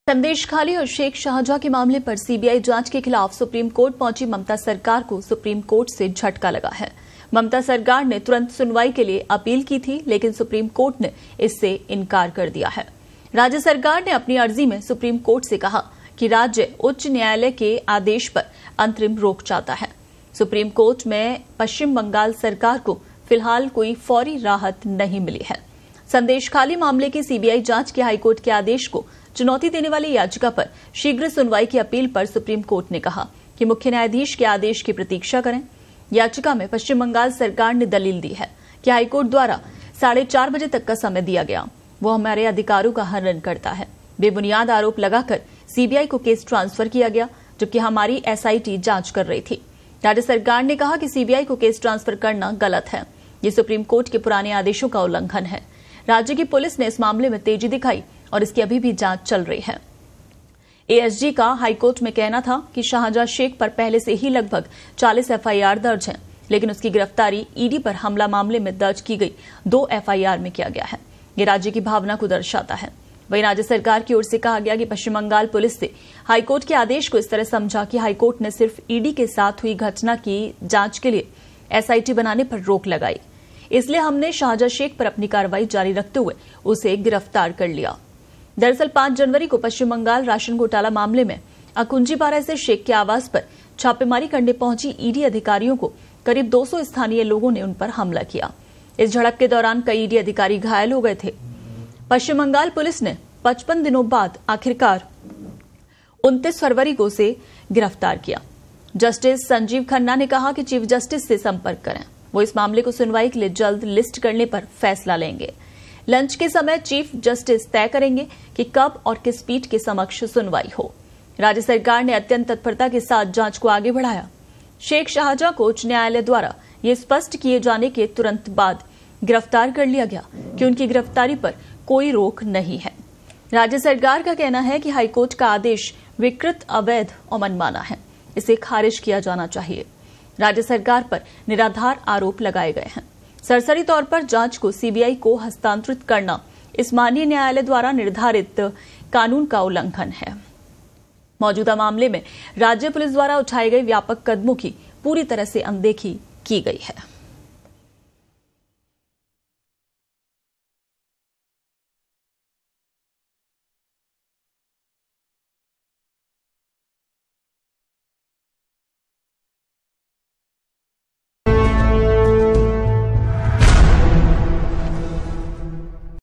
संदेश खाली और शेख शाहजहां के मामले पर सीबीआई जांच के खिलाफ सुप्रीम कोर्ट पहुंची ममता सरकार को सुप्रीम कोर्ट से झटका लगा है। ममता सरकार ने तुरंत सुनवाई के लिए अपील की थी, लेकिन सुप्रीम कोर्ट ने इससे इनकार कर दिया है। राज्य सरकार ने अपनी अर्जी में सुप्रीम कोर्ट से कहा कि राज्य उच्च न्यायालय के आदेश पर अंतरिम रोक चाहता है। सुप्रीम कोर्ट में पश्चिम बंगाल सरकार को फिलहाल कोई फौरी राहत नहीं मिली है। संदेश खाली मामले की सीबीआई जांच के हाईकोर्ट के आदेश को चुनौती देने वाली याचिका पर शीघ्र सुनवाई की अपील पर सुप्रीम कोर्ट ने कहा कि मुख्य न्यायाधीश के आदेश की प्रतीक्षा करें। याचिका में पश्चिम बंगाल सरकार ने दलील दी है कि हाईकोर्ट द्वारा 4:30 बजे तक का समय दिया गया, वो हमारे अधिकारों का हनन करता है। बेबुनियाद आरोप लगाकर सीबीआई को केस ट्रांसफर किया गया, जबकि हमारी एसआईटी जांच कर रही थी। राज्य सरकार ने कहा कि सीबीआई को केस ट्रांसफर करना गलत है, ये सुप्रीम कोर्ट के पुराने आदेशों का उल्लंघन है। राज्य की पुलिस ने इस मामले में तेजी दिखाई और इसकी अभी भी जांच चल रही है। एएसजी का हाईकोर्ट में कहना था कि शाहजहां शेख पर पहले से ही लगभग 40 एफआईआर दर्ज हैं, लेकिन उसकी गिरफ्तारी ईडी पर हमला मामले में दर्ज की गई 2 एफआईआर में किया गया है। ये राज्य की भावना को दर्शाता है। वहीं राज्य सरकार की ओर से कहा गया कि पश्चिम बंगाल पुलिस से हाईकोर्ट के आदेश को इस तरह समझा कि हाईकोर्ट ने सिर्फ ईडी के साथ हुई घटना की जांच के लिए एसआईटी बनाने पर रोक लगाई, इसलिए हमने शाहजहां शेख पर अपनी कार्रवाई जारी रखते हुए उसे गिरफ्तार कर लिया। दरअसल 5 जनवरी को पश्चिम बंगाल राशन घोटाला मामले में अकुंजीपारा से शेख के आवास पर छापेमारी करने पहुंची ईडी अधिकारियों को करीब 200 स्थानीय लोगों ने उन पर हमला किया। इस झड़प के दौरान कई ईडी अधिकारी घायल हो गए थे। पश्चिम बंगाल पुलिस ने 55 दिनों बाद आखिरकार 29 फरवरी को उसे गिरफ्तार किया। जस्टिस संजीव खन्ना ने कहा कि चीफ जस्टिस से संपर्क करें, वो इस मामले को सुनवाई के लिए जल्द लिस्ट करने पर फैसला लेंगे। लंच के समय चीफ जस्टिस तय करेंगे कि कब और किस पीठ के समक्ष सुनवाई हो। राज्य सरकार ने अत्यंत तत्परता के साथ जांच को आगे बढ़ाया। शेख शाहजहां को उच्च न्यायालय द्वारा ये स्पष्ट किए जाने के तुरंत बाद गिरफ्तार कर लिया गया कि उनकी गिरफ्तारी पर कोई रोक नहीं है। राज्य सरकार का कहना है कि हाईकोर्ट का आदेश विकृत, अवैध और मनमाना है, इसे खारिज किया जाना चाहिए। राज्य सरकार पर निराधार आरोप लगाए गए हैं। सरसरी तौर पर जांच को सीबीआई को हस्तांतरित करना इस माननीय न्यायालय द्वारा निर्धारित कानून का उल्लंघन है। मौजूदा मामले में राज्य पुलिस द्वारा उठाए गए व्यापक कदमों की पूरी तरह से अनदेखी की गई है।